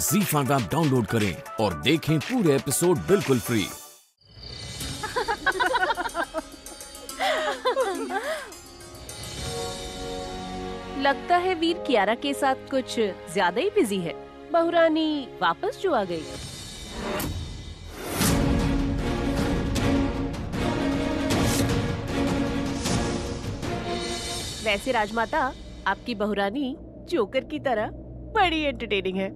ZEE5 app download करें और देखें पूरे एपिसोड बिल्कुल फ्री। लगता है वीर कियारा के साथ कुछ ज्यादा ही बिजी है। बहुरानी वापस जो आ गई। वैसे राजमाता, आपकी बहुरानी जोकर की तरह बड़ी एंटरटेनिंग है।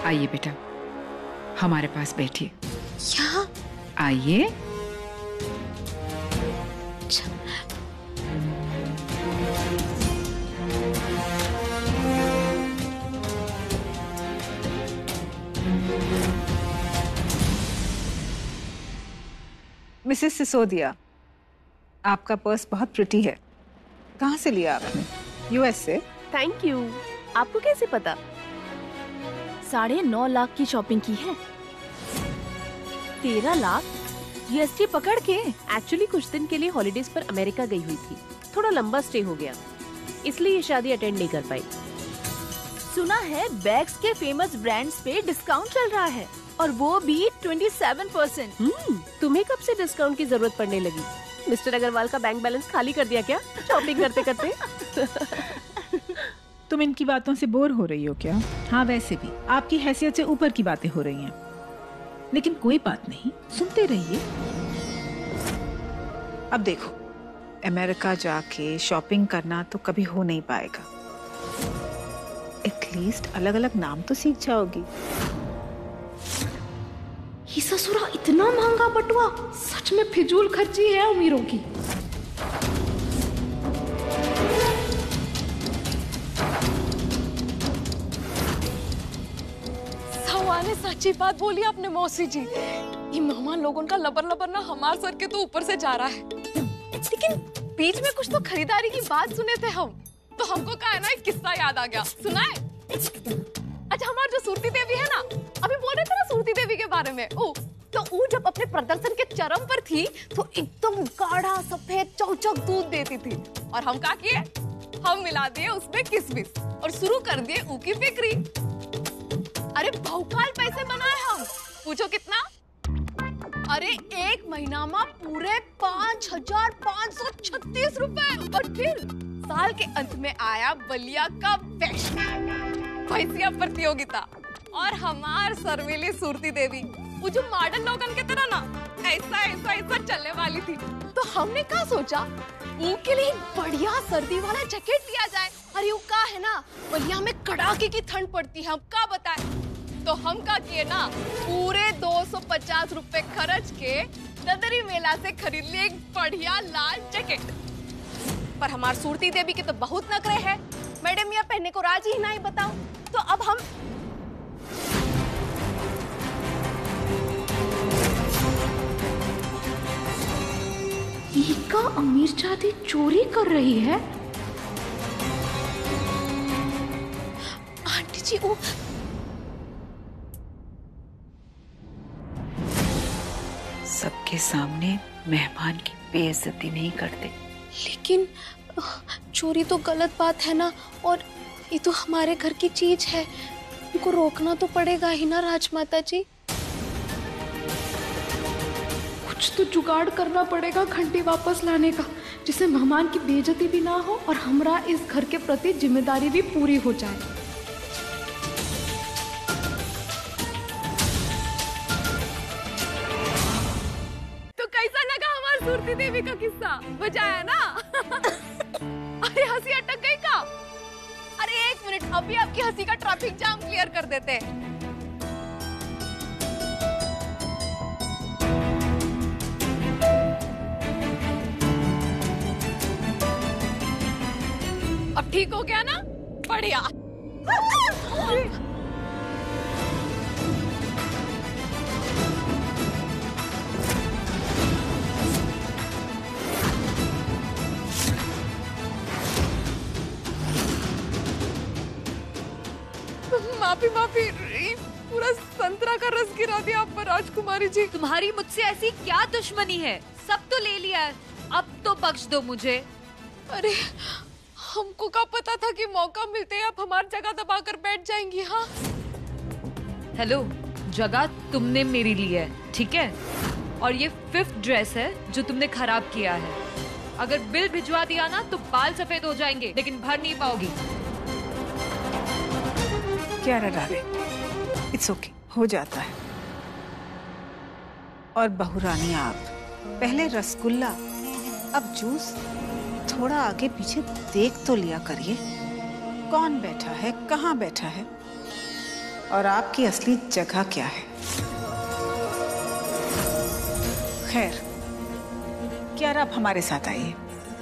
आइए बेटा, हमारे पास बैठिए। यहाँ आइए। मिसेस सिसोदिया, आपका पर्स बहुत प्रिटी है। कहाँ से लिया आपने? यूएस से? Thank you. आपको कैसे पता? 9.5 लाख की शॉपिंग की है। 13 लाख जीएसटी पकड़ के। एक्चुअली कुछ दिन के लिए हॉलिडेज पर अमेरिका गई हुई थी। थोड़ा लंबा स्टे हो गया, इसलिए ये शादी अटेंड नहीं कर पाई। सुना है बैग्स के फेमस ब्रांड्स पे डिस्काउंट चल रहा है, और वो भी 27%। तुम्हें कब से डिस्काउंट की जरूरत पड़ने लगी? मिस्टर अग्रवाल का बैंक बैलेंस खाली कर दिया क्या शॉपिंग करते करते? तुम इनकी बातों से बोर हो रही हो क्या? हाँ, वैसे भी आपकी हैसियत से ऊपर की बातें हो रही हैं, लेकिन कोई बात नहीं, सुनते रहिए। अब देखो, अमेरिका जाके शॉपिंग करना तो कभी हो नहीं पाएगा। एटलीस्ट अलग अलग नाम तो सीख जाओगी। ये ससुरा इतना महंगा बटुआ, सच में फिजूल खर्ची है अमीरों की। सवा ने सच्ची बात बोली आपने मौसी जी। ये मेहमान लोगों का लबर लबर ना हमारे सर के तो ऊपर से जा रहा है। लेकिन बीच में कुछ तो खरीदारी की बात सुने थे हम, तो हमको क्या है ना एक किस्सा याद आ गया। सुना है? अच्छा, हमारी जो सूरती देवी है ना, अभी बोल रहे थे ना सूरती देवी के बारे में। तो वो जब अपने प्रदर्शन के चरम पर थी तो एकदम गाढ़ा सफेद चौचक दूध देती थी, और हम क्या किए? हम मिला दिए उसमें किसमिस और शुरू कर दिए ऊकी बिक्री। अरे बहुकाल पैसे बनाए हम। पूछो कितना? अरे एक महीना में पूरे 5,536 रुपए। और फिर साल के अंत में आया बलिया का भैंसिया प्रतियोगिता, और हमार शर्मीली सूरती देवी वो जो मॉडर्न लोगन के तरह ना ऐसा ऐसा ऐसा चलने वाली थी। तो हमने क्या सोचा, उनके लिए बढ़िया सर्दी वाला जैकेट लिया जाए। अरे वो क्या है ना, बलिया में कड़ाके की ठंड पड़ती है, हम क्या बताएं। तो हम क्या किए ना, पूरे 250 रुपए खर्च के ददरी मेला से खरीद लिए एक बढ़िया लाल जैकेट। पर हमार सूरती देवी के तो बहुत नखरे है, मैडम यह पहनने को राजी ही नहीं। बताओ तो अब हम का अमीर जाति चोरी कर रही है। आंटी जी, वो सबके सामने मेहमान की बेइज्जती नहीं करते। लेकिन चोरी तो गलत बात है ना, और ये तो हमारे घर की चीज है, उनको रोकना तो पड़ेगा ही ना राजमाता जी। कुछ तो जुगाड़ करना पड़ेगा घंटी वापस लाने का, जिससे मेहमान की बेइज्जती भी ना हो और हमरा इस घर के प्रति जिम्मेदारी भी पूरी हो जाए। तो कैसा लगा हमारी सूरती देवी का किस्सा? मजा आया ना? अरे हंसी अटक गई का? अरे एक मिनट, अभी आपकी हंसी का ट्रैफिक जाम क्लियर कर देते हैं। अब ठीक हो गया ना? बढ़िया। माफी माफी, पूरा संतरा का रस गिरा दिया आप पर राजकुमारी जी। तुम्हारी मुझसे ऐसी क्या दुश्मनी है? सब तो ले लिया है, अब तो बख्श दो मुझे। अरे हमको क्या पता था कि मौका मिलते ही आप हमारी जगह दबाकर बैठ जाएंगी। हाँ हेलो, जगह तुमने मेरी ली है, ठीक है? और ये 5th ड्रेस है जो तुमने खराब किया है। अगर बिल भिजवा दिया ना तो बाल सफेद हो जाएंगे, लेकिन भर नहीं पाओगी। कियारा डार्लिंग, इट्स ओके, हो जाता है। और बहुरानी आप पहले रसगुल्ला अब जूस, थोड़ा आगे पीछे देख तो लिया करिए, कौन बैठा है, कहाँ बैठा है और आपकी असली जगह क्या है। खैर कियारा, आप हमारे साथ आइए,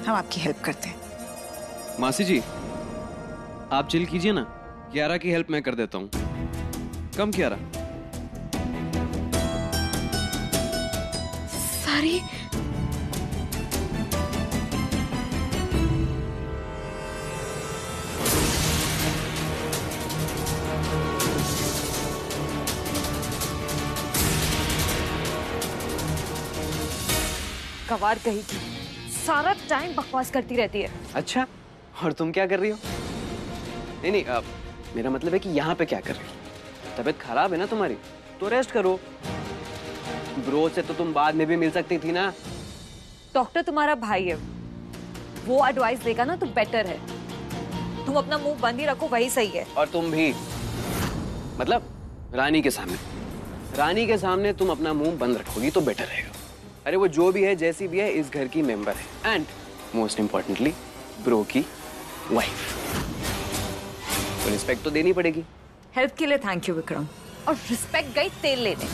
हम आपकी हेल्प करते हैं। मासी जी आप चिल कीजिए ना, कियारा की हेल्प मैं कर देता हूँ। कम कियारा। सारी गवार कही थी, सारा टाइम बकवास करती रहती है। अच्छा, और तुम क्या कर रही हो? नहीं, मेरा मतलब है कि यहाँ पे क्या कर रही हो? तबीयत खराब है ना तुम्हारी, तो रेस्ट करो। ब्रो से तो तुम बाद में भी मिल सकती थी ना। डॉक्टर तुम्हारा भाई है, वो एडवाइस देगा ना तो बेटर है। तुम अपना मुंह बंद ही रखो, वही सही है। और तुम भी, मतलब रानी के सामने तुम अपना मुंह बंद रखोगी तो बेटर रहेगा। अरे वो जो भी है, जैसी भी है, इस घर की मेंबर है एंड मोस्ट इंपॉर्टेंटली ब्रो की वाइफ, तो रिस्पेक्ट तो देनी पड़ेगी। हेल्प के लिए थैंक यू विक्रम, और रिस्पेक्ट गई तेल लेने।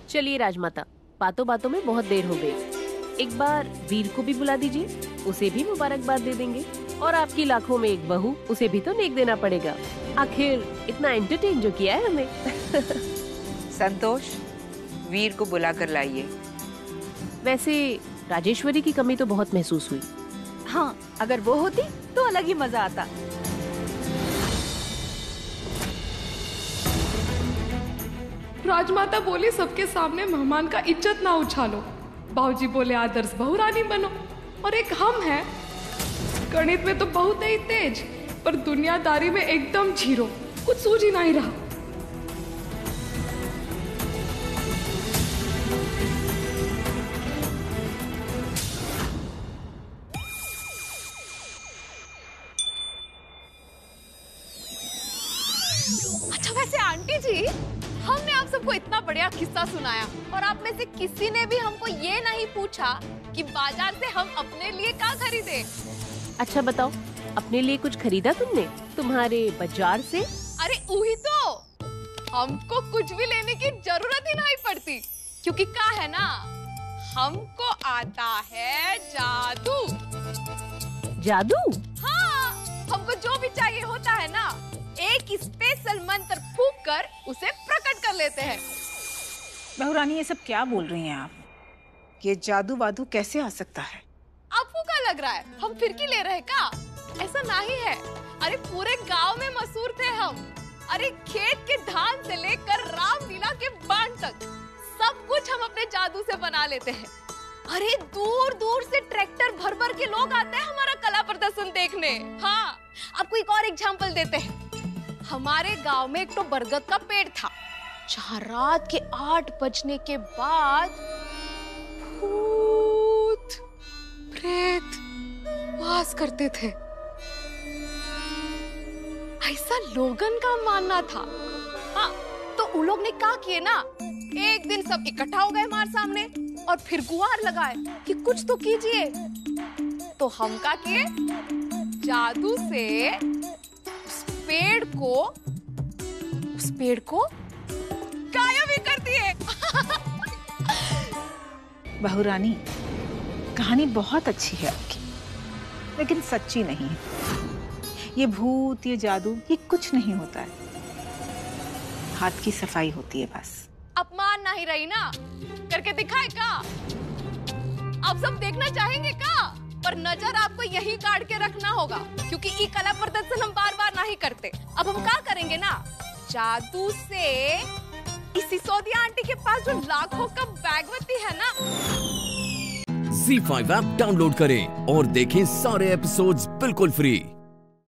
चलिए राजमाता, बातों बातों में बहुत देर हो गई। एक बार वीर को भी बुला दीजिए, उसे भी मुबारकबाद दे देंगे। और आपकी लाखों में एक बहू, उसे भी तो नेक देना पड़ेगा। आखिर इतना एंटरटेन जो किया है हमें। संतोष, वीर को बुला कर लाइए। वैसे राजेश्वरी की कमी तो बहुत महसूस हुई। हाँ, अगर वो होती तो अलग ही मजा आता। राजमाता बोली सबके सामने मेहमान का इज्जत ना उछालो। बाबूजी बोले आदर्श बहुरानी बनो। और एक हम हैं, गणित में तो बहुत ही तेज, पर दुनियादारी में एकदम जीरो, कुछ सूझ ही नहीं रहा। अच्छा वैसे आंटी जी, हमने आप सबको इतना बढ़िया किस्सा सुनाया और आप में से किसी ने भी हमको ये नहीं पूछा कि बाजार से हम अपने लिए क्या खरीदे। अच्छा बताओ, अपने लिए कुछ खरीदा तुमने तुम्हारे बाजार से? अरे वही तो, हमको कुछ भी लेने की जरूरत ही नहीं पड़ती, क्योंकि क्या है ना, हमको आता है जादू। जादू? हाँ, हमको जो भी चाहिए होता है ना, एक स्पेशल मंत्र फूंक कर उसे प्रकट कर लेते हैं। बहुरानी, ये सब क्या बोल रही हैं आप? ये जादू वादू कैसे आ सकता है? आपको क्या लग रहा है, हम फिरकी ले रहे का? ऐसा नहीं है। अरे पूरे गांव में मशहूर थे हम। अरे खेत के धान से लेकर रामलीला के बाण तक सब कुछ हम अपने जादू से बना लेते हैं। अरे दूर दूर से ट्रैक्टर भर भर के लोग आते हैं हमारा कला प्रदर्शन देखने। हाँ, आपको एक और एग्जांपल देते हैं। हमारे गांव में एक तो बरगद का पेड़ था, जहाँ रात के 8 बजने के बाद भूत प्रेत वास करते थे। ऐसा लोगन का मानना था। हाँ, तो उन लोग ने क्या किए ना, एक दिन सब इकट्ठा हो गए हमारे सामने और फिर गुहार लगाए कि कुछ तो कीजिए। तो हम क्या किए, जादू से उस पेड़ को गायब ही कर दिए। बहुरानी, कहानी बहुत अच्छी है आपकी, लेकिन सच्ची नहीं है। ये भूत, ये जादू, ये कुछ नहीं होता है। हाथ की सफाई होती है बस। अपमान नहीं रही ना, करके दिखाए का? आप सब देखना चाहेंगे का? पर नजर आपको यही काट के रखना होगा, क्योंकि ये कला प्रदर्शन हम बार बार नहीं करते। अब हम क्या करेंगे ना, जादू से पास जो लाखों का बैगवती है ना। ZEE5 ऐप डाउनलोड करें और देखें सारे एपिसोड्स बिल्कुल फ्री।